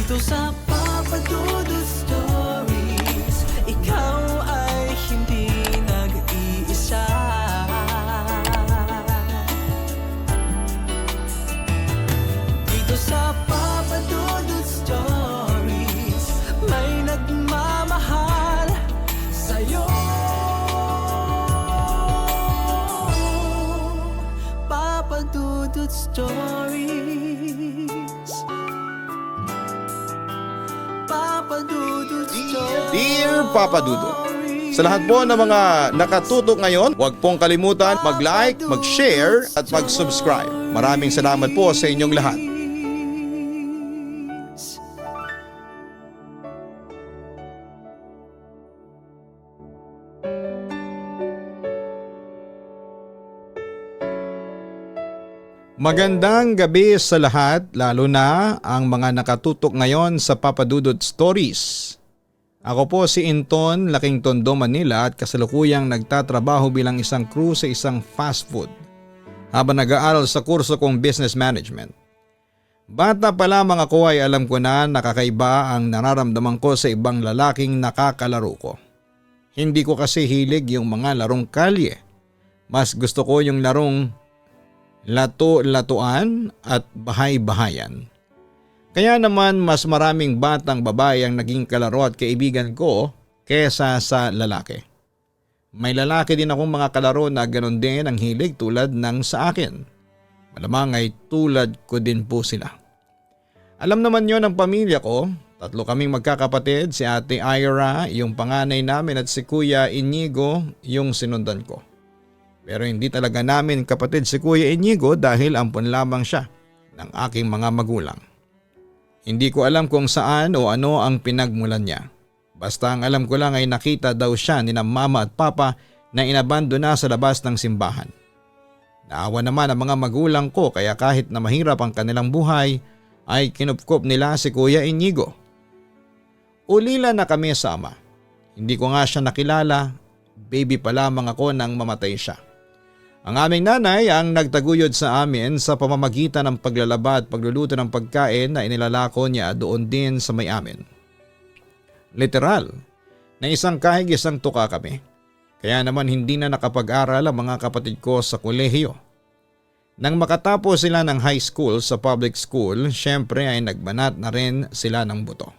Dito sa Papa Dudut Stories, ikaw ay hindi nag-iisa. Dito sa Papa Dudut Stories, may nagmamahal sa'yo. Papa Dudut Stories, Papa Dudut Stories. Dear Papa Dudut, sa lahat po ng mga nakatutok ngayon, huwag pong kalimutan mag-like, mag-share at mag-subscribe. Maraming salamat po sa inyong lahat. Magandang gabi sa lahat, lalo na ang mga nakatutok ngayon sa Papa Dudut Stories. Ako po si Inton, laking Tondo, Manila at kasalukuyang nagtatrabaho bilang isang crew sa isang fast food habang nag-aaral sa kurso kong Business Management. Bata pa lamang ako ay alam ko na nakakaiba ang nararamdaman ko sa ibang lalaking nakakalaro ko. Hindi ko kasi hilig yung mga larong kalye. Mas gusto ko yung larong lato-latuan at bahay-bahayan. Kaya naman mas maraming batang babae ang naging kalaro at kaibigan ko kesa sa lalaki. May lalaki din akong mga kalaro na ganon din ang hilig tulad ng sa akin. Malamang ay tulad ko din po sila. Alam naman yon ng pamilya ko, tatlo kaming magkakapatid, si Ate Ira, yung panganay namin at si Kuya Inigo, yung sinundan ko. Pero hindi talaga namin kapatid si Kuya Inigo dahil ampon lamang siya ng aking mga magulang. Hindi ko alam kung saan o ano ang pinagmulan niya. Basta ang alam ko lang ay nakita daw siya ni na mama at papa na inabandona sa labas ng simbahan. Naawa naman ang mga magulang ko kaya kahit na mahirap ang kanilang buhay ay kinupkop nila si Kuya Inigo. Ulila na kami sa ama. Hindi ko nga siya nakilala, baby pa lamang ako nang mamatay siya. Ang aming nanay ang nagtaguyod sa amin sa pamamagitan ng paglalaba at pagluluto ng pagkain na inilalako niya doon din sa may amin. Literal, na isang kahig isang tuka kami. Kaya naman hindi na nakapag-aral ang mga kapatid ko sa kolehiyo. Nang makatapos sila ng high school sa public school, syempre ay nagbanat na rin sila ng buto.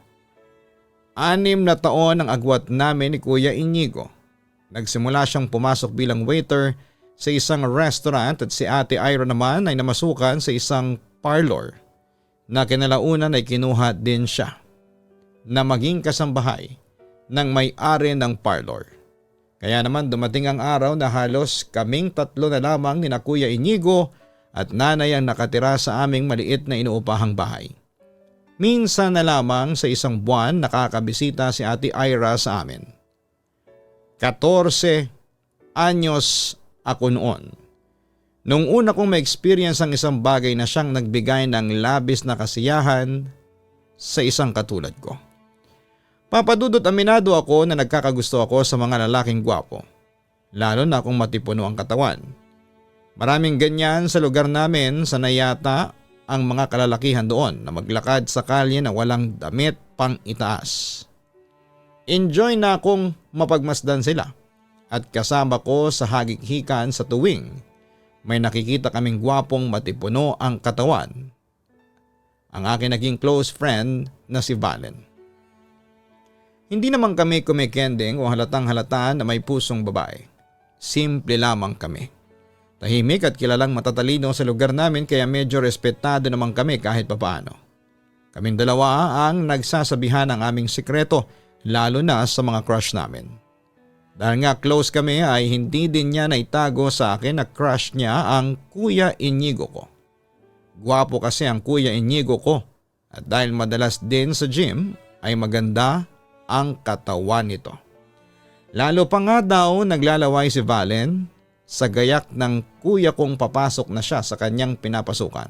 6 na taon ang agwat namin ni Kuya Inigo. Nagsimula siyang pumasok bilang waiter sa isang restaurant at si Ate Ira naman ay namasukan sa isang parlor na kinalaunan ay kinuha din siya na maging kasambahay ng may-ari ng parlor. Kaya naman dumating ang araw na halos kaming tatlo na lamang ni na Kuya Inigo at nanay ang nakatira sa aming maliit na inuupahang bahay. Minsan na lamang sa isang buwan nakakabisita si Ate Ira sa amin. 14 anyos ako noon. Nung una kong ma-experience ang isang bagay na siyang nagbigay ng labis na kasiyahan sa isang katulad ko. Papadudot aminado ako na nagkakagusto ako sa mga lalaking gwapo. Lalo na kung matipuno ang katawan. Maraming ganyan sa lugar namin, sanay yata ang mga kalalakihan doon na maglakad sa kalye na walang damit pang itaas. Enjoy na akong mapagmasdan sila. At kasama ko sa hagikhikan sa tuwing may nakikita kaming gwapong matipuno ang katawan. Ang aking naging close friend na si Valen. Hindi naman kami kumikending o halatang halata na may pusong babae. Simple lamang kami. Tahimik at kilalang matatalino sa lugar namin kaya medyo respetado naman kami kahit papaano. Kaming dalawa ang nagsasabihan ng aming sikreto lalo na sa mga crush namin. Dahil nga close kami ay hindi din niya naitago sa akin na crush niya ang Kuya Inigo ko. Gwapo kasi ang Kuya Inigo ko at dahil madalas din sa gym ay maganda ang katawan nito. Lalo pa nga daw naglalaway si Valen sa gayak ng kuya kong papasok na siya sa kanyang pinapasukan.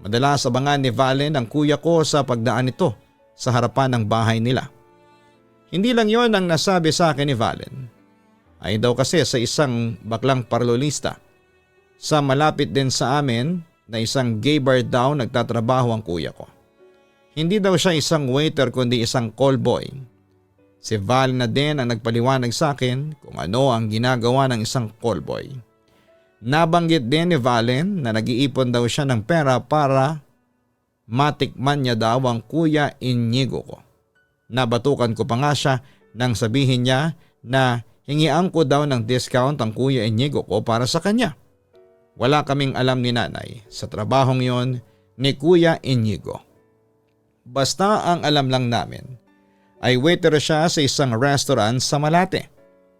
Madalas abangan ni Valen ang kuya ko sa pagdaan nito sa harapan ng bahay nila. Hindi lang yon ang nasabi sa akin ni Valen. Ay daw kasi sa isang baklang parlolista. Sa malapit din sa amin na isang gay bar daw nagtatrabaho ang kuya ko. Hindi daw siya isang waiter kundi isang callboy. Si Val na din ang nagpaliwanag sa akin kung ano ang ginagawa ng isang callboy. Nabanggit din ni Valen na nag-iipon daw siya ng pera para matikman niya daw ang kuya Inigo ko. Nabatukan ko pa nga siya nang sabihin niya na hingian ko daw ng discount ang kuya Inigo ko para sa kanya. Wala kaming alam ni nanay sa trabahong yon ni kuya Inigo. Basta ang alam lang namin ay waiter siya sa isang restaurant sa Malate.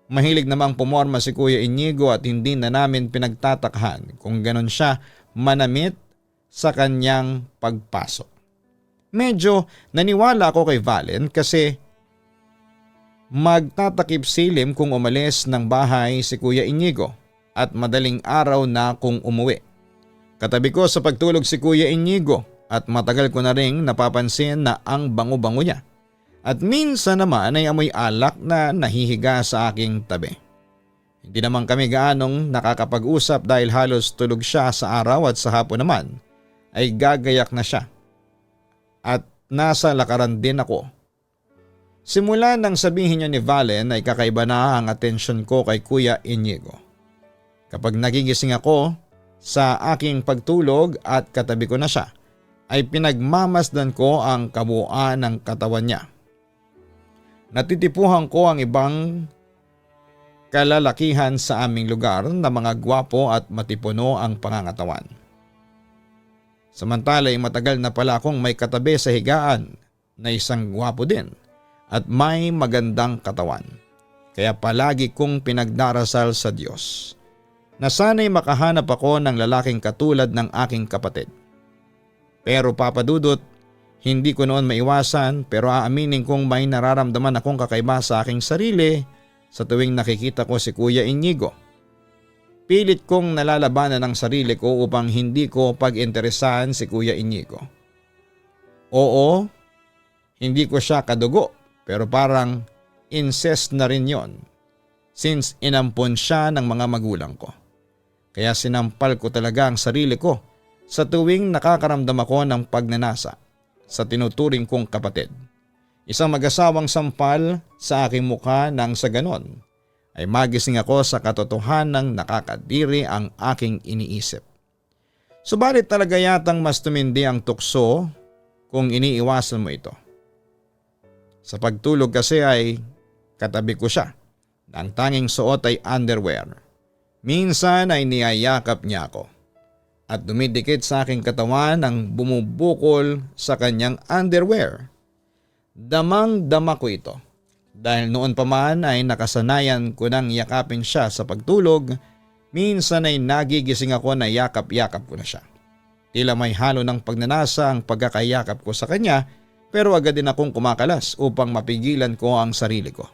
Mahilig namang pumorma si Kuya Inigo at hindi na namin pinagtatakhan kung ganon siya manamit sa kanyang pagpasok. Medyo naniwala ako kay Valen kasi magtatakip silim kung umalis ng bahay si Kuya Inigo at madaling araw na kung umuwi. Katabi ko sa pagtulog si Kuya Inigo at matagal ko na ring napapansin na ang bango-bango niya. At minsan naman ay amoy alak na nahihiga sa aking tabi. Hindi naman kami gaanong nakakapag-usap dahil halos tulog siya sa araw at sa hapon naman ay gagayak na siya. At nasa lakaran din ako. Simula nang sabihin niya ni Valen ay kakaiba na ang atensyon ko kay Kuya Inigo. Kapag nagigising ako sa aking pagtulog at katabi ko na siya, ay pinagmamasdan ko ang kabuuan ng katawan niya. Natitipuhan ko ang ibang kalalakihan sa aming lugar na mga gwapo at matipuno ang pangangatawan. Samantala ay matagal na pala akong may katabi sa higaan na isang gwapo din at may magandang katawan. Kaya palagi kong pinagdarasal sa Diyos na sana'y makahanap ako ng lalaking katulad ng aking kapatid. Pero Papa Dudut, hindi ko noon maiwasan pero aaminin kong may nararamdaman akong kakaiba sa aking sarili sa tuwing nakikita ko si Kuya Inigo. Pilit kong nalalabanan ang sarili ko upang hindi ko pag-interesahan si Kuya Inigo. Oo, hindi ko siya kadugo pero parang incest na rin yon since inampon siya ng mga magulang ko. Kaya sinampal ko talaga ang sarili ko sa tuwing nakakaramdam ako ng pagnanasa sa tinuturing kong kapatid. Isang mag-asawang sampal sa aking mukha nang sa ganon ay magising ako sa katotohanang nakakadiri ang aking iniisip. Subalit talaga yatang mas tumindi ang tukso kung iniiwasan mo ito. Sa pagtulog kasi ay katabi ko siya na ang tanging suot ay underwear. Minsan ay niyayakap niya ako at dumidikit sa aking katawan ang bumubukol sa kanyang underwear. Damang-dama ko ito dahil noon pa man ay nakasanayan ko nang yakapin siya sa pagtulog. Minsan ay nagigising ako na yakap-yakap ko na siya. Tila may halo ng pagnanasa ang pagkakayakap ko sa kanya pero agad din akong kumakalas upang mapigilan ko ang sarili ko.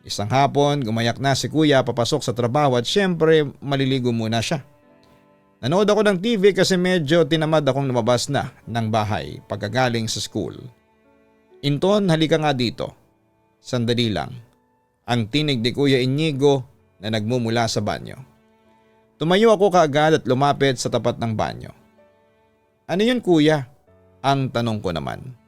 Isang hapon gumayak na si Kuya papasok sa trabaho at syempre maliligo muna siya. Nanood ako ng TV kasi medyo tinamad akong lumabas na ng bahay pagkagaling sa school. Inton, halika nga dito. Sandali lang. Ang tinig ni Kuya Inigo na nagmumula sa banyo. Tumayo ako kaagad at lumapit sa tapat ng banyo. Ano yun kuya? Ang tanong ko naman.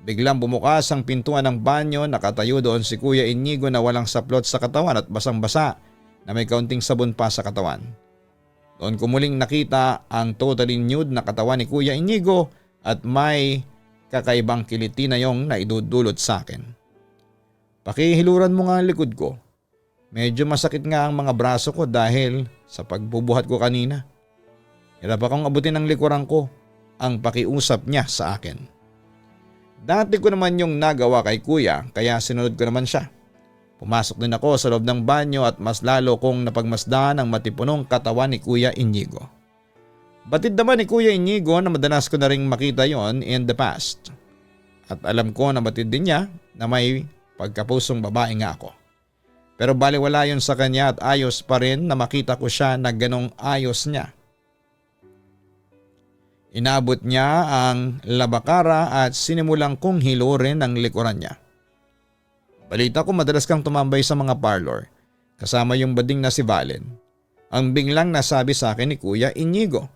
Biglang bumukas ang pintuan ng banyo, nakatayo doon si Kuya Inigo na walang saplot sa katawan at basang-basa na may kaunting sabon pa sa katawan. Doon ko muling nakita ang totally nude na katawan ni Kuya Inigo at may kakaibang kiliti na yung naidudulot sa akin. Pakihiluran mo nga ang likod ko. Medyo masakit nga ang mga braso ko dahil sa pagbubuhat ko kanina. Hirap akong abutin ng likuran ko ang pakiusap niya sa akin. Dati ko naman yung nagawa kay Kuya kaya sinunod ko naman siya. Pumasok din ako sa loob ng banyo at mas lalo kong napagmasdan ang matipunong katawan ni Kuya Inigo. Batid naman ni Kuya Inigo na madalas ko na ring makita yon in the past. At alam ko na batid din niya na may pagkapusong babae nga ako. Pero baliwala yun sa kanya at ayos pa rin na makita ko siya na ganong ayos niya. Inabot niya ang labakara at sinimulang kong hilurin ang likuran niya. Balita ko madalas kang tumambay sa mga parlor kasama yung bading na si Valen. Ang biglang nasabi sa akin ni Kuya Inigo.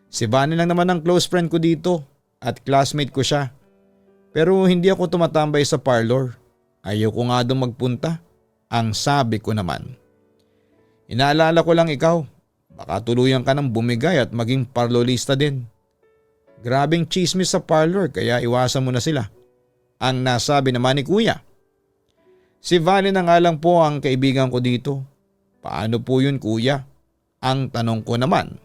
Si Vane lang naman ang close friend ko dito at classmate ko siya. Pero hindi ako tumatambay sa parlor. Ayoko nga doon magpunta. Ang sabi ko naman. Inaalala ko lang ikaw. Baka tuluyan ka ng bumigay at maging parlolista din. Grabing chismis sa parlor kaya iwasan mo na sila. Ang nasabi naman ni kuya. Si Valen na nga lang po ang kaibigan ko dito. Paano po yun kuya? Ang tanong ko naman.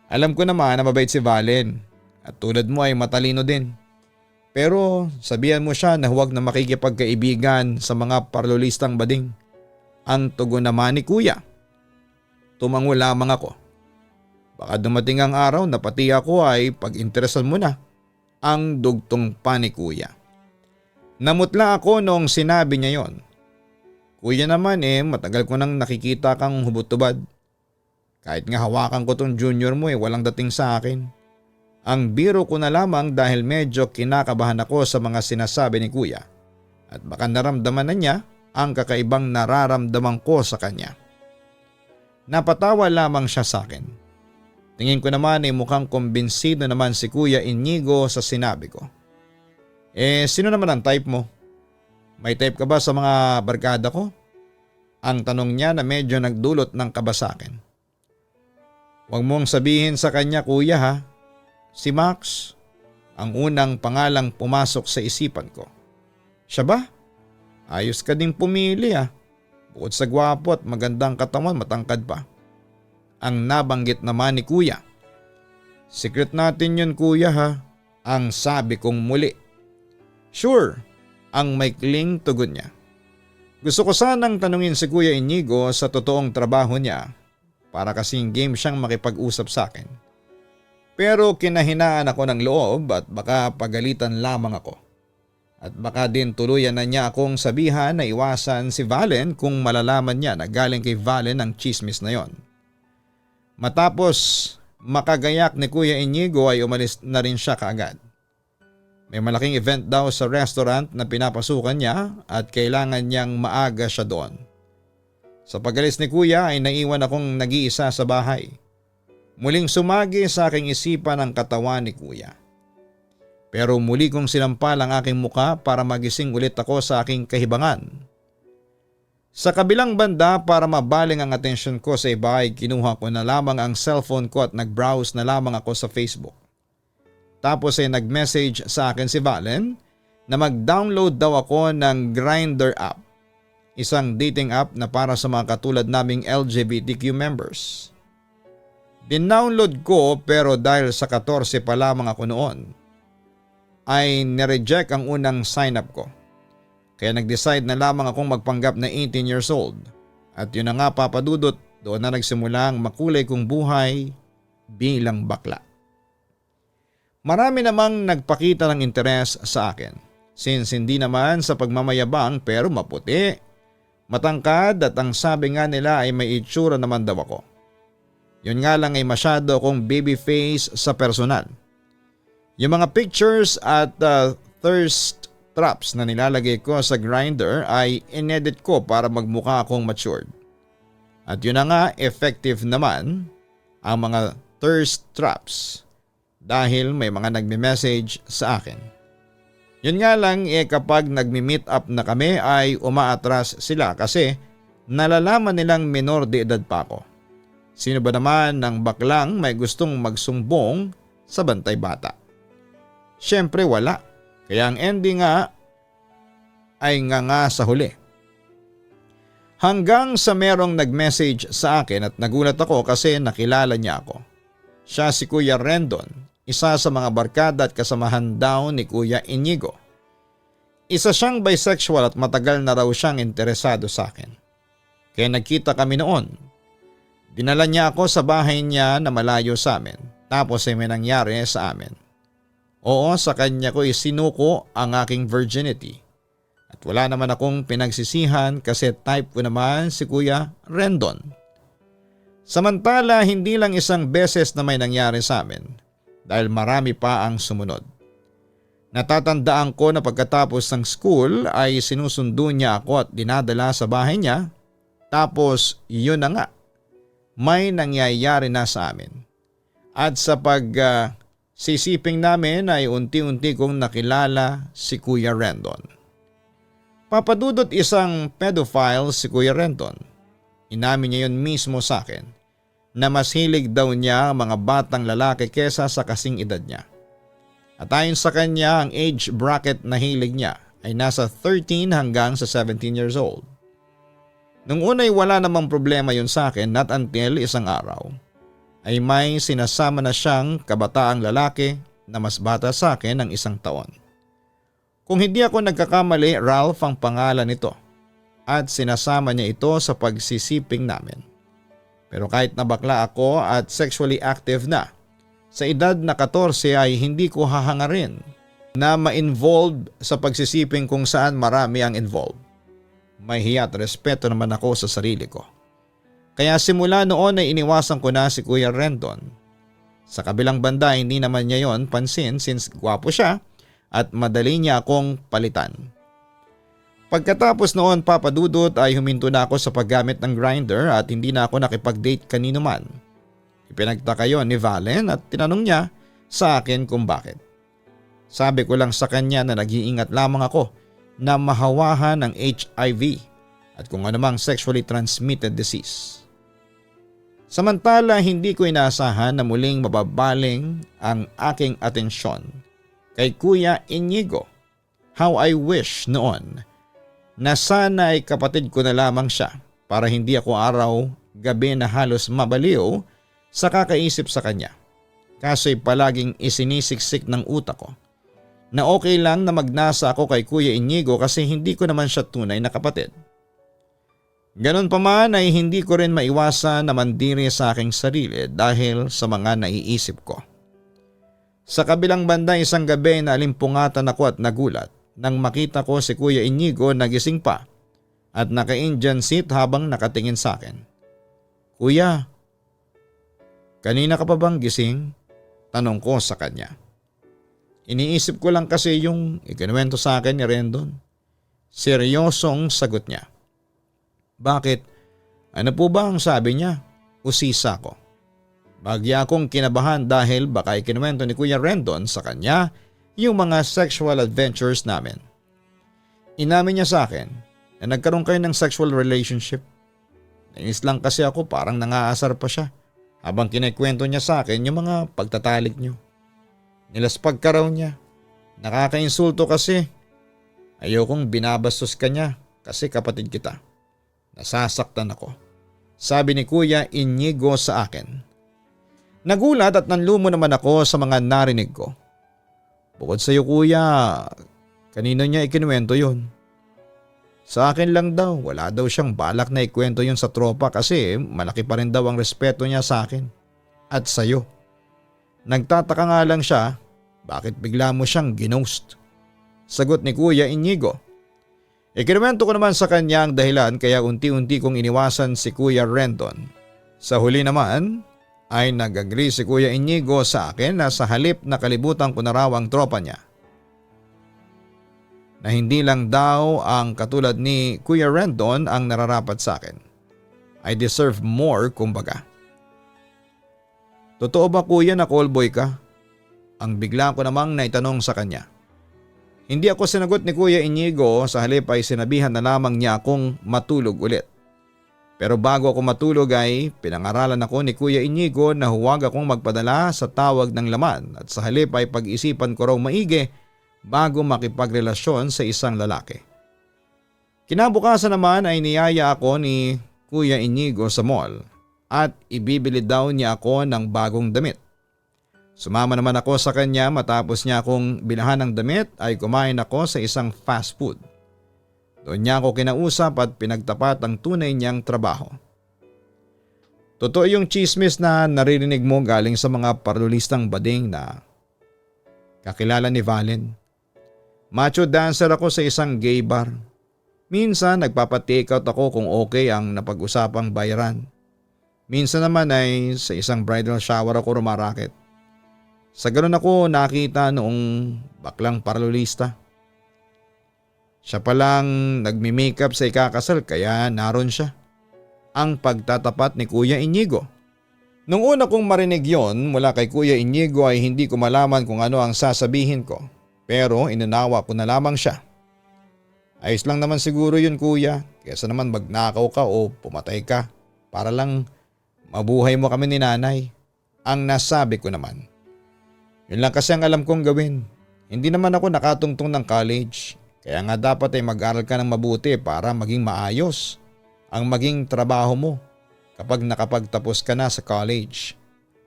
Alam ko naman na mabait si Valen at tulad mo ay matalino din. Pero sabihan mo siya na huwag na makikipagkaibigan sa mga parlolistang bading. Ang tugon naman ni kuya. Tumango lamang ako. Baka dumating ang araw na pati ako ay pag-interesan mo na. Ang dugtong pa ni kuya. Namutla ako noong sinabi niya yon. Kuya naman matagal ko nang nakikita kang hubot-tubad. Kahit nga hawakan ko tong junior mo walang dating sa akin. Ang biro ko na lamang dahil medyo kinakabahan ako sa mga sinasabi ni kuya. At baka naramdaman na niya ang kakaibang nararamdaman ko sa kanya. Napatawa lamang siya sa akin. Tingin ko naman mukhang kumbinsido naman si Kuya Inigo sa sinabi ko. Sino naman ang type mo? May type ka ba sa mga barkada ko? Ang tanong niya na medyo nagdulot ng kaba sa akin. Huwag mong sabihin sa kanya kuya ha. Si Max, ang unang pangalang pumasok sa isipan ko. Siya ba? Ayos ka ding pumili ha. Bukod sa gwapo at magandang katawan, matangkad pa. Ang nabanggit naman ni kuya. Secret natin yun kuya ha. Ang sabi kong muli. Sure, ang maikling tugon niya. Gusto ko sanang tanungin si Kuya Inigo sa totoong trabaho niya para kasing game siyang makipag-usap sa akin. Pero kinahinaan ako ng loob at baka pagalitan lamang ako. At baka din tuluyan na niya akong sabihan na iwasan si Valen kung malalaman niya na galing kay Valen ang chismis na yon. Matapos makagayak ni Kuya Inigo ay umalis na rin siya kaagad. May malaking event daw sa restaurant na pinapasukan niya at kailangan niyang maaga siya doon. Sa pagalis ni Kuya ay naiwan akong nag-iisa sa bahay. Muling sumagi sa aking isipan ang katawan ni Kuya. Pero muli kong sinampal ang aking muka para magising ulit ako sa aking kahibangan. Sa kabilang banda para mabaling ang atensyon ko sa iba ay kinuha ko na lamang ang cellphone ko at nag-browse na lamang ako sa Facebook. Tapos ay nag-message sa akin si Valen na mag-download daw ako ng Grindr app. Isang dating app na para sa mga katulad naming LGBTQ members. Dinownload ko pero dahil sa 14 pa lamang ako noon ay nireject ang unang sign up ko. Kaya nag-decide na lamang akong magpanggap na 18 years old. At yun na nga papadudot, doon na nagsimula ang makulay kong buhay bilang bakla. Marami namang nagpakita ng interes sa akin. Since hindi naman sa pagmamayabang pero maputi, matangkad at ang sabi nga nila ay may itsura naman daw ako. Yun nga lang ay masyado akong baby face sa personal. Yung mga pictures at thirst traps na nilalagay ko sa Grindr ay inedit ko para magmukha akong matured. At yun na nga effective naman ang mga thirst traps dahil may mga nagme-message sa akin. Yun nga lang kapag nagmi-meet up na kami ay umaatras sila kasi nalalaman nilang minor de edad pa ako. Sino ba naman ng baklang may gustong magsumbong sa bantay bata? Siyempre wala. Kaya ang ending nga ay nga sa huli. Hanggang sa merong nag-message sa akin at nagulat ako kasi nakilala niya ako. Siya si Kuya Rendon, isa sa mga barkada at kasamahan daw ni Kuya Inigo. Isa siyang bisexual at matagal na raw siyang interesado sa akin. Kaya nagkita kami noon. Dinala niya ako sa bahay niya na malayo sa amin. Tapos ay may nangyari sa amin. Oo, sa kanya ko isinuko ang aking virginity. At wala naman akong pinagsisihan kasi type ko naman si Kuya Rendon. Samantala hindi lang isang beses na may nangyari sa amin dahil marami pa ang sumunod. Natatandaan ko na pagkatapos ng school ay sinusundo niya ako at dinadala sa bahay niya. Tapos yun na nga, may nangyayari na sa amin. At sa sisiping namin ay unti-unti kong nakilala si Kuya Rendon. Papadudot isang pedophile si Kuya Rendon. Inamin niya yun mismo sa akin na mas hilig daw niya ang mga batang lalaki kesa sa kasing edad niya. At ayon sa kanya, ang age bracket na hilig niya ay nasa 13 hanggang sa 17 years old. Nung unay wala namang problema yun sa akin, not until isang araw ay may sinasama na siyang kabataang lalaki na mas bata sa akin ng 1 taon. Kung hindi ako nagkakamali, Ralph ang pangalan nito at sinasama niya ito sa pagsisiping namin. Pero kahit na bakla ako at sexually active na, sa edad na 14 ay hindi ko hahangarin na ma-involve sa pagsisiping kung saan marami ang involved. May hiya at respeto naman ako sa sarili ko. Kaya simula noon ay iniwasan ko na si Kuya Rendon. Sa kabilang banda hindi naman niya yon pansin since gwapo siya at madali niya akong palitan. Pagkatapos noon papadudot ay huminto na ako sa paggamit ng Grindr at hindi na ako nakipag-date kanino man. Ipinagtaka yon ni Valen at tinanong niya sa akin kung bakit. Sabi ko lang sa kanya na nag-iingat lamang ako na mahawahan ng HIV at kung anumang sexually transmitted disease. Samantala hindi ko inaasahan na muling mababaling ang aking atensyon kay Kuya Inigo. How I wish noon na sana ay kapatid ko na lamang siya para hindi ako araw-gabi na halos mabaliw sa kakaisip sa kanya. Kaso'y palaging isinisiksik ng utak ko na okay lang na magnasa ako kay Kuya Inigo kasi hindi ko naman siya tunay na kapatid. Ganon pa man ay hindi ko rin maiwasan na mandiri sa aking sarili dahil sa mga naiisip ko. Sa kabilang banda isang gabi na alimpungatan ako at nagulat nang makita ko si Kuya Inigo nagising pa at naka-Indian seat habang nakatingin sa akin. Kuya, kanina ka pa bang gising? Tanong ko sa kanya. Iniisip ko lang kasi yung ikinuwento sa akin ni Rendon. Seryosong sagot niya. Bakit? Ano po ba ang sabi niya? Usisa ko. Bagya akong kinabahan dahil baka ikinuwento ni Kuya Rendon sa kanya yung mga sexual adventures namin. Inamin niya sa akin na nagkaroon kayo ng sexual relationship. Nainis lang kasi ako parang nangaasar pa siya habang kinikwento niya sa akin yung mga pagtatalik niyo. Nilaspag ka raw niya. Nakakainsulto kasi. Ayokong binabastos ka niya kasi kapatid kita. Nasasaktan ako. Sabi ni Kuya Inigo sa akin. Nagulat at nanlumo naman ako sa mga narinig ko. Bukod sa iyo kuya, kanino niya ikinuwento yun? Sa akin lang daw, wala daw siyang balak na ikwento yun sa tropa kasi malaki pa rin daw ang respeto niya sa akin. At sa iyo. Nagtataka nga lang siya, bakit bigla mo siyang ginost? Sagot ni Kuya Inigo. Ikinuwento ko naman sa kanya ang dahilan kaya unti-unti kong iniwasan si Kuya Rendon. Sa huli naman ay nag-agree si Kuya Inigo sa akin na sa halip na kalibutan ko na raw ang tropa niya. Na hindi lang daw ang katulad ni Kuya Rendon ang nararapat sa akin. I deserve more kumbaga. Totoo ba kuya na callboy ka? Ang bigla ko namang naitanong sa kanya. Hindi ako sinagot ni Kuya Inigo, sa halip ay sinabihan na lamang niya akong matulog ulit. Pero bago ako matulog ay pinangaralan ako ni Kuya Inigo na huwag akong magpadala sa tawag ng laman at sa halip ay pag-isipan ko raw maigi bago makipagrelasyon sa isang lalaki. Kinabukasan naman ay niyaya ako ni Kuya Inigo sa mall at ibibili daw niya ako ng bagong damit. Sumama naman ako sa kanya matapos niya akong bilahan ng damit ay kumain ako sa isang fast food. Doon niya ako kinausap at pinagtapat ang tunay niyang trabaho. Totoo yung chismis na naririnig mo galing sa mga parlulistang bading na kakilala ni Valen. Macho dancer ako sa isang gay bar. Minsan nagpapa-take out ako kung okay ang napag-usapang bayaran. Minsan naman ay sa isang bridal shower ako rumaraket. Sa ganun ako nakita noong baklang parlulista. Siya palang nagmi-makeup sa ikakasal kaya naroon siya. Ang pagtatapat ni Kuya Inigo. Nung una kong marinig yon mula kay Kuya Inigo ay hindi ko malaman kung ano ang sasabihin ko, pero inunawa ko na lamang siya. Ayos lang naman siguro yun kuya, kesa naman magnakaw ka o pumatay ka para lang mabuhay mo kami ni nanay. Ang nasabi ko naman. Yun lang kasi ang alam kong gawin. Hindi naman ako nakatungtong ng college, kaya nga dapat ay mag-aral ka ng mabuti para maging maayos ang maging trabaho mo kapag nakapagtapos ka na sa college.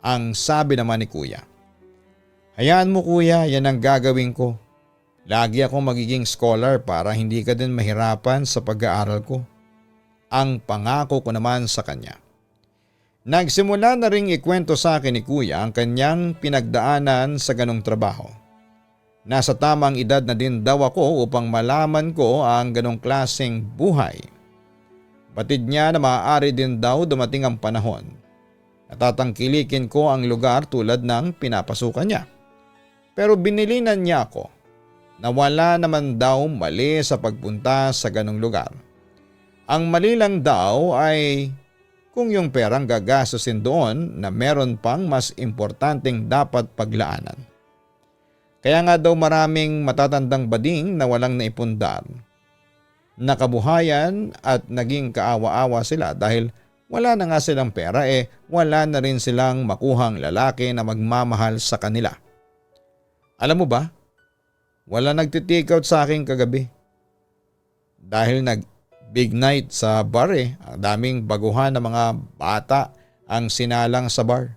Ang sabi naman ni kuya. Hayaan mo kuya, yan ang gagawin ko. Lagi akong magiging scholar para hindi ka din mahirapan sa pag-aaral ko. Ang pangako ko naman sa kanya. Nagsimula na ring ikwento sa akin ni kuya ang kanyang pinagdaanan sa ganong trabaho. Nasa tamang edad na din daw ako upang malaman ko ang ganong klaseng buhay. Batid niya na maaari din daw dumating ang panahon. Natatangkilikin ko ang lugar tulad ng pinapasukan niya. Pero binilinan niya ako na wala naman daw mali sa pagpunta sa ganong lugar. Ang mali lang daw ay kung yung perang gagastusin doon na meron pang mas importanteng dapat paglaanan. Kaya nga daw maraming matatandang bading na walang naipundar. Nakabuhayan at naging kaawa-awa sila dahil wala na nga silang pera wala na rin silang makuhang lalaki na magmamahal sa kanila. Alam mo ba, wala nagtitake out sa akin kagabi. Dahil big night sa bar ang daming baguhan na mga bata ang sinalang sa bar.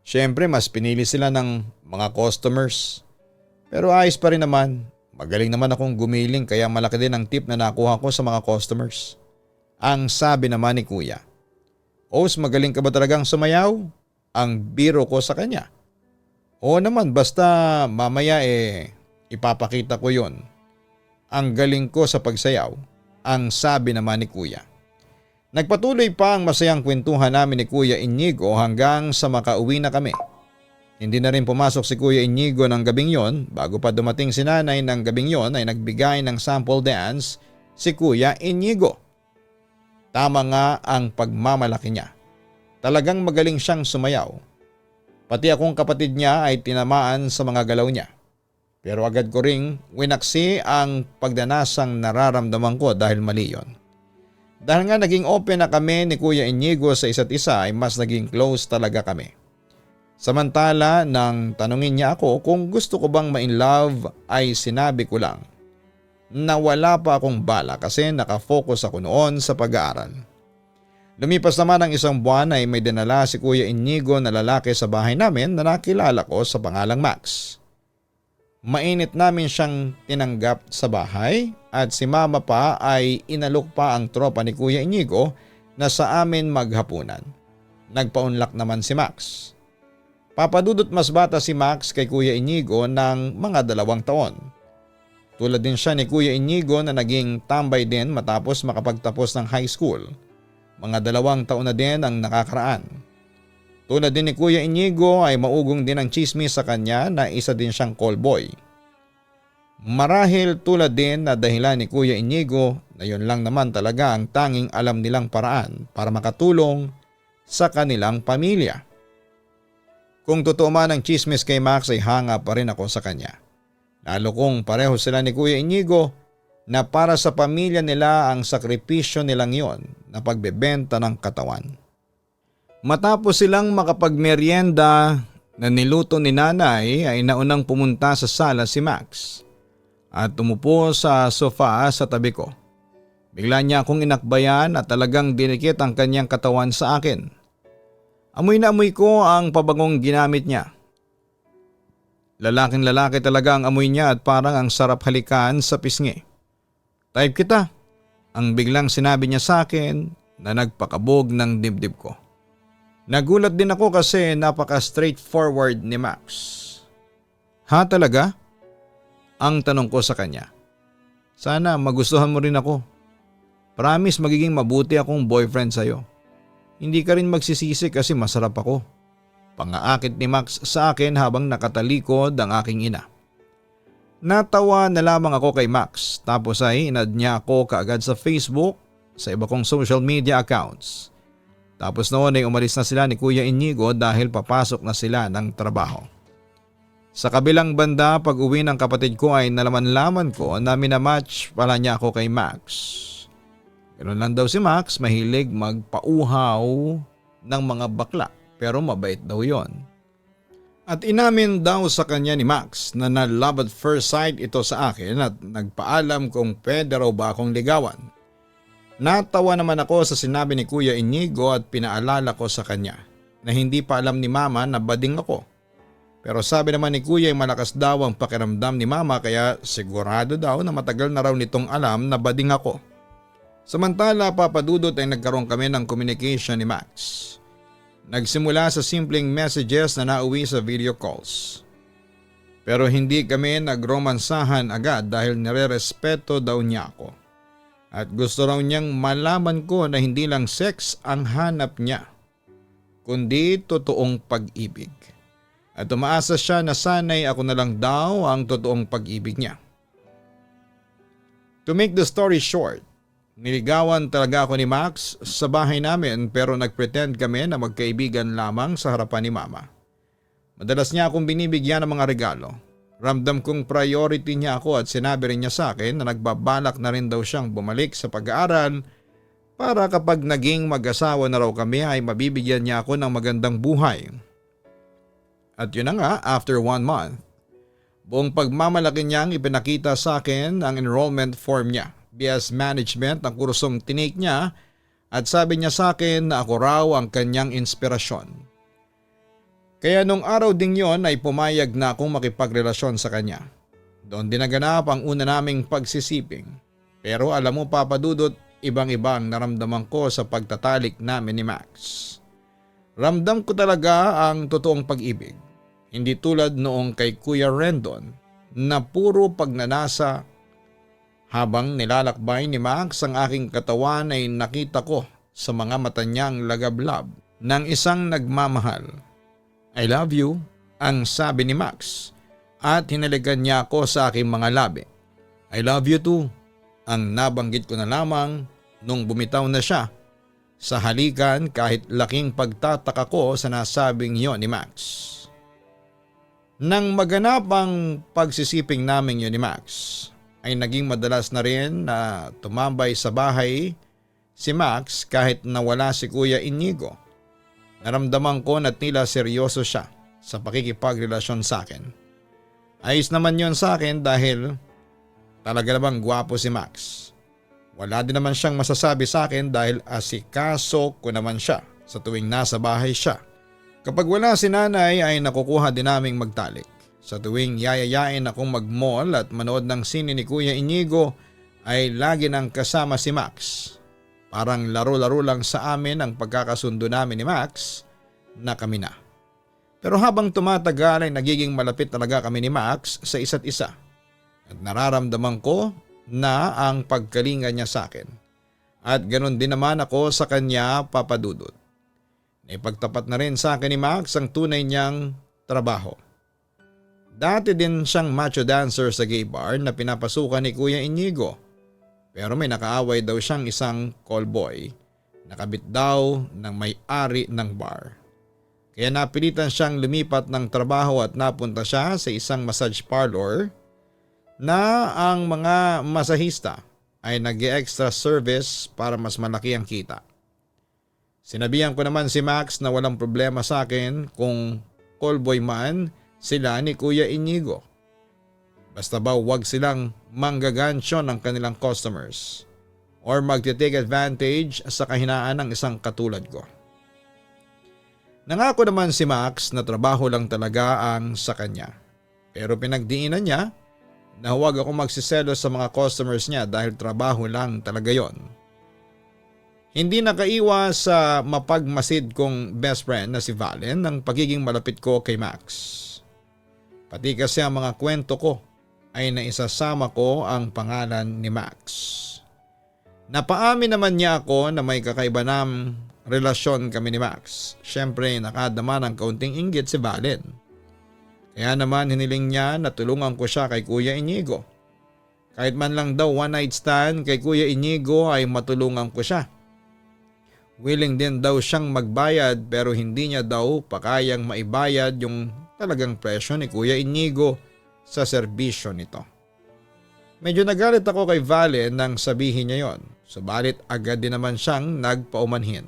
Siyempre mas pinili sila ng mga customers. Pero ayos pa rin naman. Magaling naman akong gumiling kaya malaki din ang tip na nakuha ko sa mga customers. Ang sabi naman ni kuya. Os, magaling ka ba talagang sumayaw? Ang biro ko sa kanya. Oo naman, basta mamaya ipapakita ko yon. Ang galing ko sa pagsayaw. Ang sabi naman ni kuya. Nagpatuloy pa ang masayang kwentuhan namin ni Kuya Inigo hanggang sa makauwi na kami. Hindi na rin pumasok si Kuya Inigo ng gabing yon. Bago pa dumating si nanay ng gabing yon ay nagbigay ng sample dance si Kuya Inigo. Tama nga ang pagmamalaki niya. Talagang magaling siyang sumayaw. Pati akong kapatid niya ay tinamaan sa mga galaw niya. Pero agad ko ring winaksi ang pagdanasang nararamdaman ko dahil mali yon. Dahil nga naging open na kami ni Kuya Inigo sa isa't isa ay mas naging close talaga kami. Samantala nang tanungin niya ako kung gusto ko bang ma-inlove ay sinabi ko lang na wala pa akong bala kasi nakafocus ako noon sa pag-aaral. Lumipas naman ang isang buwan ay may dinala si Kuya Inigo na lalaki sa bahay namin na nakilala ko sa pangalang Max. Mainit namin siyang tinanggap sa bahay at si mama pa ay inalok pa ang tropa ni Kuya Inigo na sa amin maghapunan. Nagpaunlak naman si Max. Papadudot mas bata si Max kay Kuya Inigo ng mga 2 taon. Tulad din siya ni Kuya Inigo na naging tambay din matapos makapagtapos ng high school. Mga 2 taon na din ang nakakaraan. Tulad din ni Kuya Inigo ay maugong din ang chismis sa kanya na isa din siyang callboy. Marahil tulad din na dahilan ni Kuya Inigo na yun lang naman talaga ang tanging alam nilang paraan para makatulong sa kanilang pamilya. Kung totoo man ang chismis kay Max ay hanga pa rin ako sa kanya. Lalo kung pareho sila ni Kuya Inigo na para sa pamilya nila ang sakripisyo nilang yon na pagbebenta ng katawan. Matapos silang makapagmeryenda na niluto ni nanay ay naunang pumunta sa sala si Max at tumupo sa sofa sa tabi ko. Bigla niya akong inakbayan at talagang dinikit ang kanyang katawan sa akin. Amoy na amoy ko ang pabagong ginamit niya. Lalaking lalaki talaga ang amoy niya at parang ang sarap halikan sa pisngi. Type kita, ang biglang sinabi niya sa akin na nagpakabog ng dibdib ko. Nagulat din ako kasi napaka-straightforward ni Max. Ha talaga? Ang tanong ko sa kanya. Sana magustuhan mo rin ako. Promise magiging mabuti akong boyfriend sa'yo. Hindi ka rin magsisisi kasi masarap ako. Pangaakit ni Max sa akin habang nakatalikod ang aking ina. Natawa na lamang ako kay Max tapos ay inad niya ako kaagad sa Facebook, sa iba kong social media accounts. Tapos noon ay umalis na sila ni Kuya Inigo dahil papasok na sila ng trabaho. Sa kabilang banda, pag uwi ng kapatid ko ay nalaman-laman ko na minamatch pala niya ako kay Max. Ganoon lang daw si Max, mahilig magpauhaw ng mga bakla pero mabait daw yon. At inamin daw sa kanya ni Max na love at first sight ito sa akin at nagpaalam kung pwede raw ba akong ligawan. Natawa naman ako sa sinabi ni Kuya Inigo at pinaalala ko sa kanya na hindi pa alam ni Mama na bading ako. Pero sabi naman ni Kuya ay malakas daw ang pakiramdam ni Mama kaya sigurado daw na matagal na raw nitong alam na bading ako. Samantala Papadudot ay nagkaroon kami ng communication ni Max. Nagsimula sa simpleng messages na nauwi sa video calls. Pero hindi kami nagromansahan agad dahil nirerespeto daw niya ako. At gusto raw niyang malaman ko na hindi lang sex ang hanap niya, kundi totoong pag-ibig. At umaasa siya na sana'y ako na lang daw ang totoong pag-ibig niya. To make the story short, niligawan talaga ako ni Max sa bahay namin pero nagpretend kami na magkaibigan lamang sa harapan ni Mama. Madalas niya akong binibigyan ng mga regalo. Ramdam kong priority niya ako at sinabi rin niya sa akin na nagbabalak na rin daw siyang bumalik sa pag-aaral para kapag naging mag-asawa na raw kami ay mabibigyan niya ako ng magandang buhay. At yun na nga, after 1 month, buong pagmamalaki niyang ipinakita sa akin ang enrollment form niya, BS Management ang kursong tinake niya at sabi niya sa akin na ako raw ang kanyang inspirasyon. Kaya nung araw ding yon ay pumayag na akong makipagrelasyon sa kanya. Doon din naganap ang una naming pagsisiping. Pero alam mo Papadudot, ibang-ibang naramdaman ko sa pagtatalik namin ni Max. Ramdam ko talaga ang totoong pag-ibig. Hindi tulad noong kay Kuya Rendon na puro pagnanasa. Habang nilalakbay ni Max ang aking katawan ay nakita ko sa mga mata niyang lagablab ng isang nagmamahal. I love you, ang sabi ni Max at hinalikan niya ako sa aking mga labi. I love you too, ang nabanggit ko na lamang nung bumitaw na siya sa halikan kahit laking pagtataka ko sa nasabing yon ni Max. Nang maganap ang pagsisiping namin yon ni Max, ay naging madalas na rin na tumambay sa bahay si Max kahit nawala si Kuya Inigo. Naramdaman ko na tila seryoso siya sa pakikipagrelasyon sa akin. Ayos naman yon sa akin dahil talaga namang gwapo si Max. Wala din naman siyang masasabi sa akin dahil asikaso ko naman siya sa tuwing nasa bahay siya. Kapag wala si nanay ay nakukuha din naming magtalik. Sa tuwing yayayain akong mag-mall at manood ng sine ni Kuya Inigo ay lagi nang kasama si Max. Parang laro-laro lang sa amin ang pagkakasundo namin ni Max na kami na. Pero habang tumatagal ay nagiging malapit talaga kami ni Max sa isa't isa. At nararamdaman ko na ang pagkalinga niya sa akin. At ganoon din naman ako sa kanya Papadudot. Naipagtapat na rin sa akin ni Max ang tunay niyang trabaho. Dati din siyang macho dancer sa gay bar na pinapasukan ni Kuya Inigo. Pero may nakaaway daw siyang isang callboy. Nakabit daw ng may-ari ng bar. Kaya napilitan siyang lumipat ng trabaho at napunta siya sa isang massage parlor na ang mga masahista ay nag-extra service para mas malaki ang kita. Sinabihan ko naman si Max na walang problema sa akin kung callboy man sila ni Kuya Inigo. Basta ba wag silang manggagansyo ng kanilang customers or magte-take advantage sa kahinaan ng isang katulad ko. Nangako naman si Max na trabaho lang talaga ang sa kanya. Pero pinagdiinan niya na huwag ako magsiselos sa mga customers niya dahil trabaho lang talaga yon. Hindi nakaiwas sa mapagmasid kong best friend na si Valen ng pagiging malapit ko kay Max. Pati kasi ang mga kwento ko ay naisasama ko ang pangalan ni Max. Napaamin naman niya ako na may kakaiba ng relasyon kami ni Max. Siyempre nakadama ng kaunting inggit si Valen. Kaya naman hiniling niya na tulungan ko siya kay Kuya Inigo. Kahit man lang daw one night stand kay Kuya Inigo ay matulungan ko siya. Willing din daw siyang magbayad pero hindi niya daw pakayang maibayad yung talagang presyo ni Kuya Inigo sa serbisyo nito. Medyo nagalit ako kay Valen nang sabihin niya yon, subalit agad din naman siyang nagpaumanhin.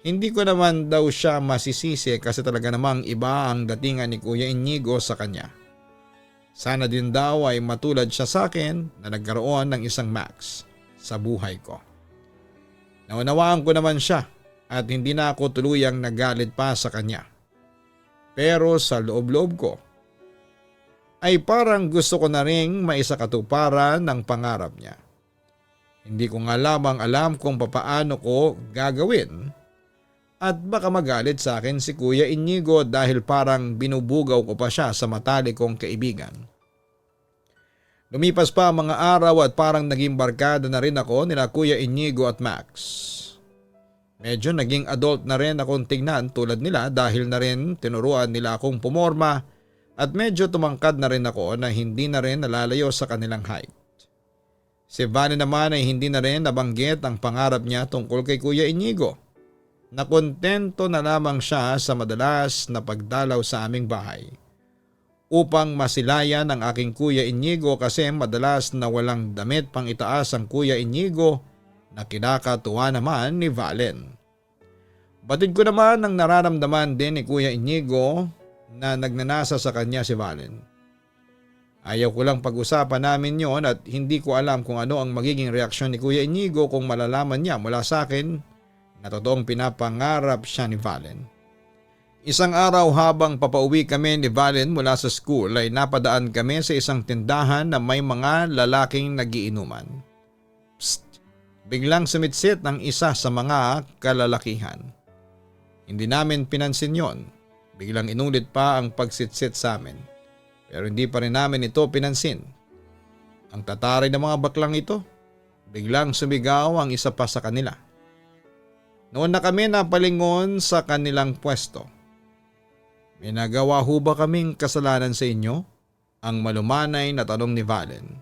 Hindi ko naman daw siya masisisi kasi talaga namang iba ang datingan ni Kuya Inigo sa kanya. Sana din daw ay matulad siya sa akin na nagkaroon ng isang Max sa buhay ko. Naunawaan ko naman siya at hindi na ako tuluyang nagalit pa sa kanya. Pero sa loob-loob ko ay parang gusto ko na ring maisakatuparan ng pangarap niya. Hindi ko nga lamang alam kung papaano ko gagawin at baka magalit sa akin si Kuya Inigo dahil parang binubugaw ko pa siya sa matalik kong kaibigan. Lumipas pa ang mga araw at parang naging barkada na rin ako nila Kuya Inigo at Max. Medyo naging adult na rin akong tingnan tulad nila dahil na rin tinuruan nila akong pumorma at medyo tumangkad na rin ako na hindi na rin nalalayo sa kanilang height. Si Vane naman ay hindi na rin nabanggit ang pangarap niya tungkol kay Kuya Inigo. Nakontento na lamang siya sa madalas na pagdalaw sa aming bahay upang masilayan ang aking Kuya Inigo kasi madalas na walang damit pang itaas ang Kuya Inigo na kinakatuwa naman ni Valen. Batid ko naman ang nararamdaman din ni Kuya Inigo na nagnanasa sa kanya si Valen. Ayaw ko lang pag-usapan namin yon at hindi ko alam kung ano ang magiging reaksyon ni Kuya Inigo kung malalaman niya mula sa akin na totoong pinapangarap siya ni Valen. Isang araw habang papauwi kami ni Valen mula sa school ay napadaan kami sa isang tindahan na may mga lalaking nagiinuman. Psst! Biglang sumitsit ng isa sa mga kalalakihan. Hindi namin pinansin yon. Biglang inulit pa ang pagsitsit sa amin. Pero hindi pa rin namin ito pinansin. Ang tataray ng mga baklang ito, biglang sumigaw ang isa pa sa kanila. Noon na kami napalingon sa kanilang pwesto. May nagawa ho ba kaming kasalanan sa inyo? Ang malumanay na tanong ni Valen.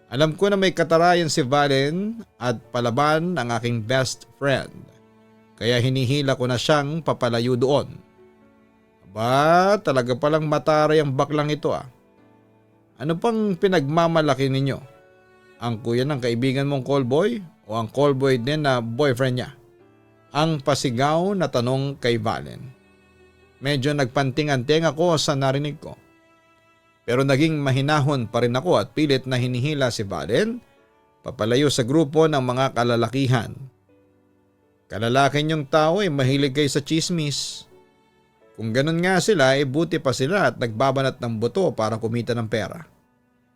Alam ko na may katarayan si Valen at palaban ang aking best friend. Kaya hinihila ko na siyang papalayo doon. Aba, talaga palang mataray ang baklang ito ah. Ano pang pinagmamalaki ninyo? Ang kuya ng kaibigan mong callboy o ang callboy din na boyfriend niya? Ang pasigaw na tanong kay Valen. Medyo nagpanting-anting ako sa narinig ko. Pero naging mahinahon pa rin ako at pilit na hinihila si Valen papalayo sa grupo ng mga kalalakihan. Kalalaki niyong tao ay mahilig kayo sa chismis. Kung ganun nga sila ay buti pa sila at nagbabanat ng buto para kumita ng pera.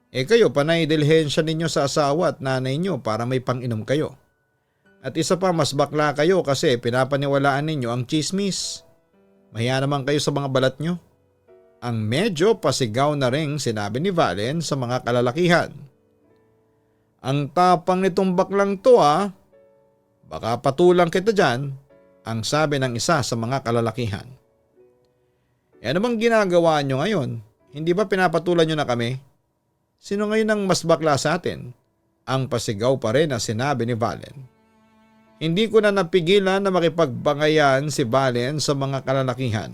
Kayo panay dilhensya ninyo sa asawa at nanay niyo para may panginom kayo. At isa pa mas bakla kayo kasi pinapaniwalaan ninyo ang chismis. Mahiya naman kayo sa mga balat nyo. Ang medyo pasigaw na ring sinabi ni Valen sa mga kalalakihan. Ang tapang nitong baklang to ah. Baka patulang kita dyan, ang sabi ng isa sa mga kalalakihan. Ano bang ginagawa nyo ngayon? Hindi ba pinapatulan nyo na kami? Sino ngayon ang mas bakla sa atin? Ang pasigaw pa rin na sinabi ni Valen. Hindi ko na napigilan na makipagbangayan si Valen sa mga kalalakihan.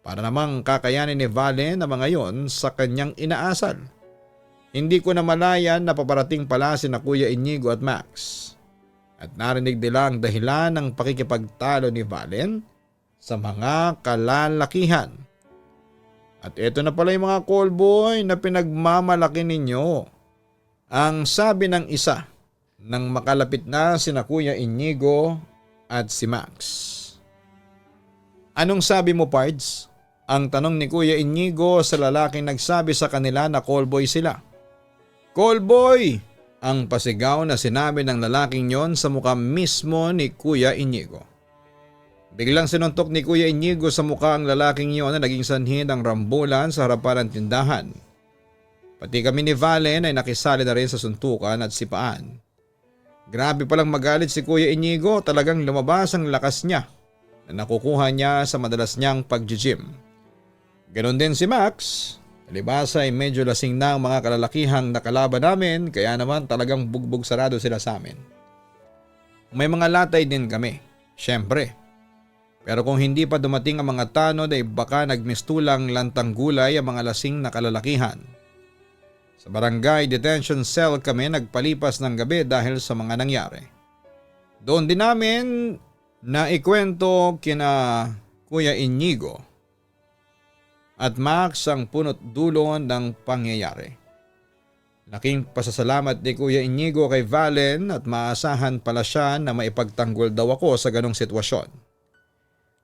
Para namang kakayanin ni Valen na mga yon sa kanyang inaasal. Hindi ko na malayan na paparating pala si na Kuya Inigo at Max. At narinig nila ang dahilan ng pakikipagtalo ni Valen sa mga kalalakihan. At ito na pala yung mga callboy na pinagmamalaki ninyo. Ang sabi ng isa nang makalapit na sina Kuya Inigo at si Max. Anong sabi mo, Pards? Ang tanong ni Kuya Inigo sa lalaking nagsabi sa kanila na callboy sila. Callboy! Ang pasigaw na sinabi ng lalaking yon sa mukha mismo ni Kuya Inigo. Biglang sinuntok ni Kuya Inigo sa mukha ang lalaking yon na naging sanhi ng rambulan sa harapan ng tindahan. Pati kami ni Valen ay nakisali na rin sa suntukan at sipaan. Grabe palang magalit si Kuya Inigo, talagang lumabas ang lakas niya na nakukuha niya sa madalas niyang pag-gym. Ganon din si Max. Palibasa ay medyo lasing na ang mga kalalakihang nakalaban namin kaya naman talagang bugbog sarado sila sa amin. May mga latay din kami, syempre. Pero kung hindi pa dumating ang mga tanod ay baka nagmistulang lantang gulay ang mga lasing na kalalakihan. Sa barangay detention cell kami nagpalipas ng gabi dahil sa mga nangyari. Doon din namin na ikwento kina Kuya Inigo at Max ang punot dulo ng pangyayari. Laking pasasalamat ni Kuya Inigo kay Valen at maasahan pala siya na maipagtanggol daw ako sa ganong sitwasyon.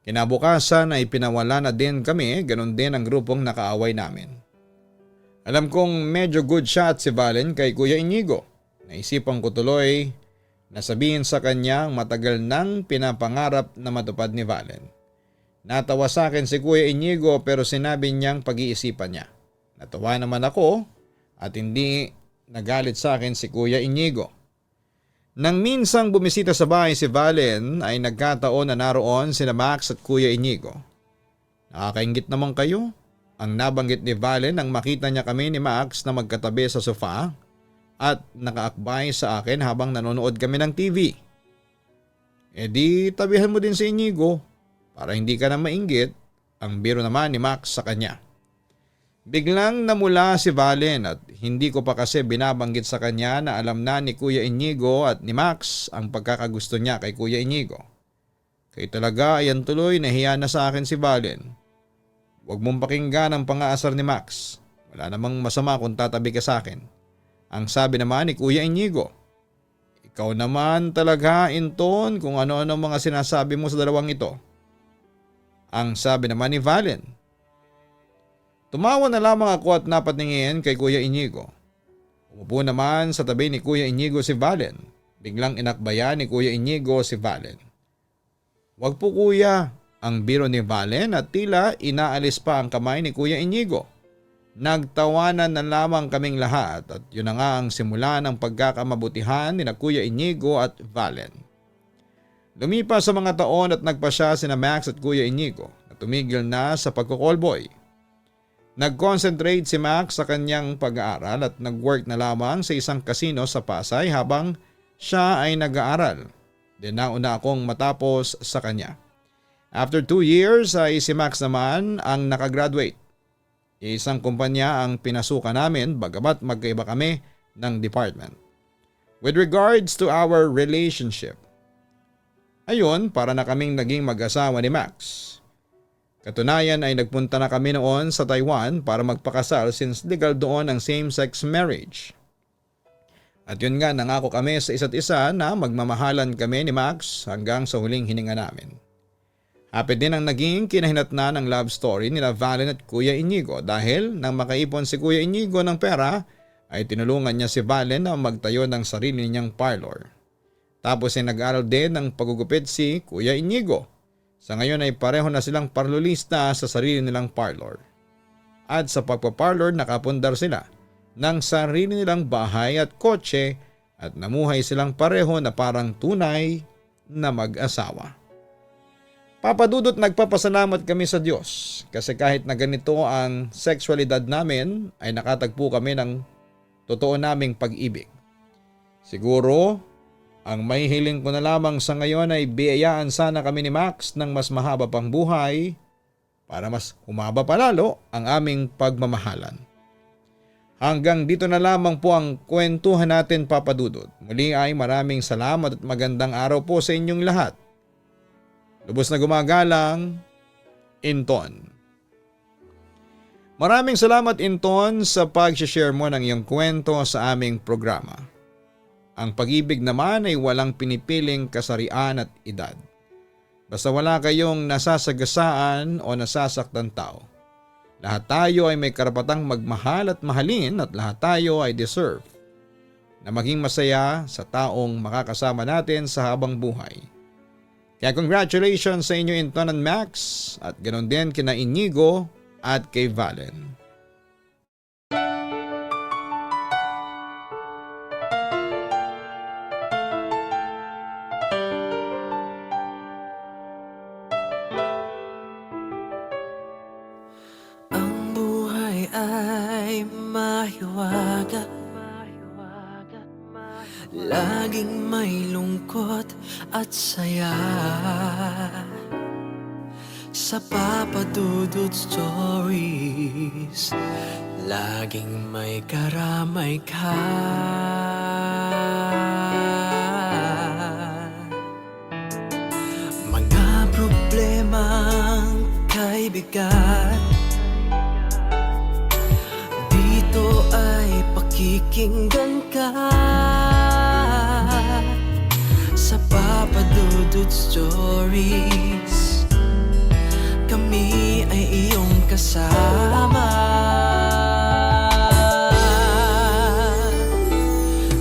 Kinabukasan ay pinawala na din kami, ganon din ang grupong nakaaway namin. Alam kong medyo good shot si Valen kay Kuya Inigo. Naisipan ko tuloy na sabihin sa kanya ang matagal nang pinapangarap na matupad ni Valen. Natawa sa akin si Kuya Inigo pero sinabi niyang pag-iisipan niya. Natawa naman ako at hindi nagalit sa akin si Kuya Inigo. Nang minsang bumisita sa bahay si Valen ay nagkataon na naroon sina Max at Kuya Inigo. Nakakaingit naman kayo. Ang nabanggit ni Valen nang makita niya kami ni Max na magkatabi sa sofa at nakaakbay sa akin habang nanonood kami ng TV. E di tabihan mo din si Inigo para hindi ka na mainggit, ang biro naman ni Max sa kanya. Biglang namula si Valen at hindi ko pa kasi binabanggit sa kanya na alam na ni Kuya Inigo at ni Max ang pagkakagusto niya kay Kuya Inigo. Kaya talaga ayan tuloy nahiya na sa akin si Valen. Huwag mong pakinggan ang pang-aasar ni Max. Wala namang masama kung tatabi ka sa akin. Ang sabi naman ni Kuya Inigo. Ikaw naman talaga, Inton, kung ano-ano mga sinasabi mo sa dalawang ito. Ang sabi naman ni Valen. Tumawa na lamang ako at napatingin kay Kuya Inigo. Umupo naman sa tabi ni Kuya Inigo si Valen. Biglang inakbayan ni Kuya Inigo si Valen. Wag po kuya, ang biro ni Valen at tila inaalis pa ang kamay ni Kuya Inigo. Nagtawanan na lamang kaming lahat at yun na nga ang simula ng pagkakamabutihan ni na Kuya Inigo at Valen. Lumipas sa mga taon at nagpa siya sina Max at Kuya Inigo na tumigil na sa pagko-callboy. Nag-concentrate si Max sa kanyang pag-aaral at nag-work na lamang sa isang kasino sa Pasay habang siya ay nag-aaral. Di nauna akong matapos sa kanya. After 2 years ay si Max naman ang nakagraduate. Isang kumpanya ang pinasukan namin bagamat magkaiba kami ng department. With regards to our relationship, ayun para na kaming naging mag-asawa ni Max. Katunayan ay nagpunta na kami noon sa Taiwan para magpakasal since legal doon ang same-sex marriage. At yun nga nangako kami sa isa't isa na magmamahalan kami ni Max hanggang sa huling hininga namin. Happy din ang naging kinahinatnan ng love story nila Valen at Kuya Inigo dahil nang makaipon si Kuya Inigo ng pera ay tinulungan niya si Valen na magtayo ng sarili niyang parlor. Tapos ay nag-aral din ng pagugupit si Kuya Inigo. Sa ngayon ay pareho na silang parlolista sa sarili nilang parlor. At sa pagpaparlor nakapundar sila ng sarili nilang bahay at kotse at namuhay silang pareho na parang tunay na mag-asawa. Papadudot nagpapasalamat kami sa Diyos kasi kahit na ganito ang sexualidad namin ay nakatagpo kami ng totoo naming pag-ibig. Siguro, ang mahihiling ko na lamang sa ngayon ay biyayaan sana kami ni Max ng mas mahaba pang buhay para mas humaba pa lalo ang aming pagmamahalan. Hanggang dito na lamang po ang kwentuhan natin papadudot. Muli ay maraming salamat at magandang araw po sa inyong lahat. Lubos na gumagalang, Inton. Maraming salamat Inton sa pag-share mo ng iyong kwento sa aming programa. Ang pag-ibig naman ay walang pinipiling kasarian at edad. Basta wala kayong nasasagasaan o nasasaktan tao. Lahat tayo ay may karapatang magmahal at mahalin at lahat tayo ay deserve na maging masaya sa taong makakasama natin sa habang buhay. Kaya congratulations sa inyo Inton and Max at ganoon din kina Inigo at kay Valen. Ang buhay ay mahiwaga, laging may lungkot at saya sa Papa Dudut Stories. Laging may karamay ka. Mga problemang kaibigan, dito ay pakikinggan ka sa Papa Dudut Stories. Kami ay iyong kasama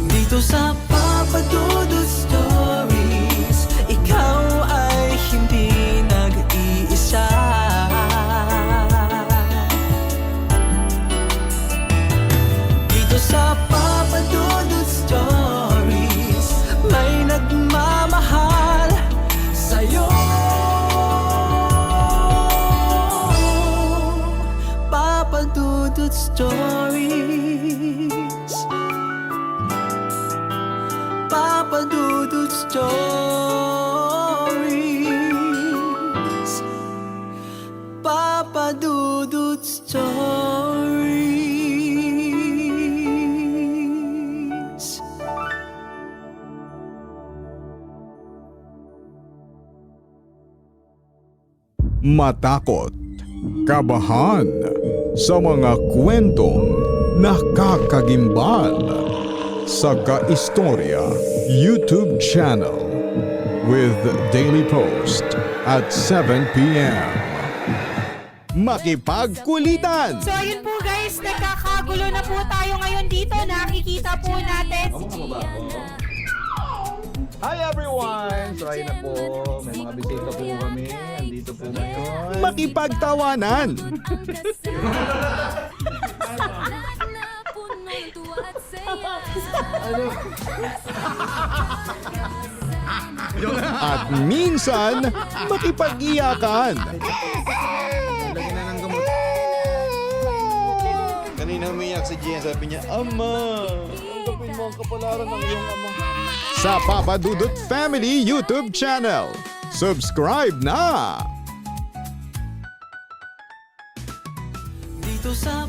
dito sa Papa Dudut Stories. Ikaw ay hindi nag-iisa. Dito sa Papa Dudut Stories, may nagmamahal sa'yo. Papa Dudut Stories, Papa Dudut Stories, Papa Dudut Stories. Matakot, kabahan sa mga kwentong nakakagimbal sa Kaistorya YouTube channel with daily post at 7 p.m. Makipagkulitan! So ayun po guys, nagkakagulo na po tayo ngayon dito. Nakikita po natin si Hi everyone! So ayun na po, may mga bisita po kami. Andito po ngayon. Makipagtawanan! At minsan, makipag-iyakan. Lagyan na ng gamot. Kanina umiyak si Gian, sabi niya, Ama! Tanggapin mo ang kapalaran ng iyong ama. Sa Papa Dudut Family YouTube channel. Subscribe na! Dito sa